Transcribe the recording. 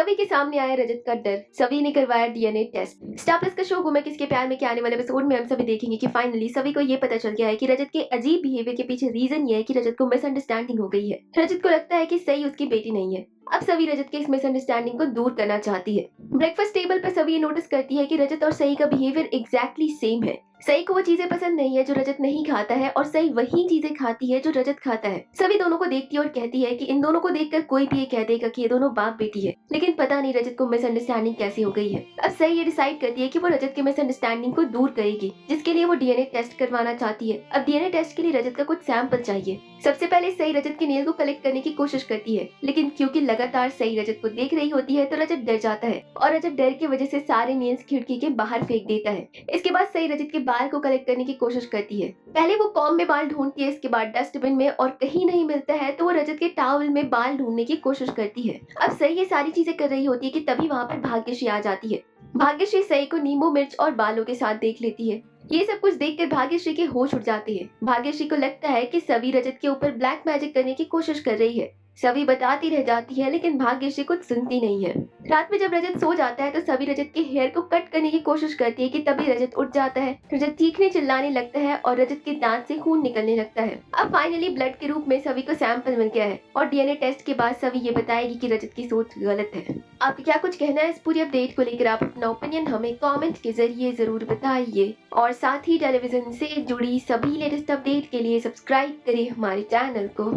सभी के सामने आया रजत का डर। सभी ने करवाया डीएनए टेस्ट। स्टार प्लस का शो गुम किसके प्यार में के आने वाले एपिसोड में हम सभी देखेंगे कि फाइनली सभी को ये पता चल गया है कि रजत के अजीब बिहेवियर के पीछे रीजन ये है कि रजत को मिसअंडरस्टैंडिंग हो गई है। रजत को लगता है कि सही उसकी बेटी नहीं है। अब सभी रजत के इस मिसअंडरस्टैंडिंग को दूर करना चाहती है। ब्रेकफास्ट टेबल पर सभी ये नोटिस करती है कि रजत और सही का बिहेवियर एग्जैक्टली सेम है। सही को वो चीजें पसंद नहीं है जो रजत नहीं खाता है और सही वही चीजें खाती है जो रजत खाता है। सभी दोनों को देखती है और कहती है कि इन दोनों को देखकर कोई भी ये कह देगा कि ये दोनों बाप बेटी है। लेकिन पता नहीं रजत को मिसअंडरस्टैंडिंग कैसे हो गई है। अब सही ये डिसाइड करती है कि वो रजत के मिसअंडरस्टैंडिंग को दूर करेगी, जिसके लिए वो डीएनए टेस्ट करवाना चाहती है। अब डीएनए टेस्ट के लिए रजत का कुछ सैंपल चाहिए। सबसे पहले सही रजत के नेल को कलेक्ट करने की कोशिश करती है, लेकिन क्योंकि लगातार सही रजत को देख रही होती है तो रजत डर जाता है और रजत डर की वजह से सारे नेल्स खिड़की के बाहर फेंक देता है। इसके बाद सही रजत के बाल को कलेक्ट करने की कोशिश करती है। पहले वो कॉम्ब में बाल ढूंढती है, इसके बाद डस्टबिन में, और कहीं नहीं मिलता है तो वो रजत के टॉवल में बाल ढूंढने की कोशिश करती है। अब सही ये सारी चीजें कर रही होती है कि तभी वहाँ पर भाग्यश्री आ जाती है। भाग्यश्री सही को नींबू मिर्च और बालों के साथ देख लेती है। ये सब कुछ देखकर भाग्यश्री के होश उड़ जाते हैं। भाग्यश्री को लगता है कि सभी रजत के ऊपर ब्लैक मैजिक करने की कोशिश कर रही है। सभी बताती रह जाती है, लेकिन भाग्यश्री कुछ सुनती नहीं है। रात में जब रजत सो जाता है तो सभी रजत के हेयर को कट करने की कोशिश करती है कि तभी रजत उठ जाता है। रजत चीखने चिल्लाने लगता है और रजत के दांत से खून निकलने लगता है। अब फाइनली ब्लड के रूप में सभी को सैंपल मिल गया है और डीएनए टेस्ट के बाद सभी ये बताएगी कि रजत की सोच गलत है। आपको क्या कुछ कहना है इस पूरी अपडेट को लेकर? आप अपना ओपिनियन हमें कमेंट के जरिए जरूर बताइए और साथ ही टेलीविजन से जुड़ी सभी लेटेस्ट अपडेट के लिए सब्सक्राइब करें हमारे चैनल को।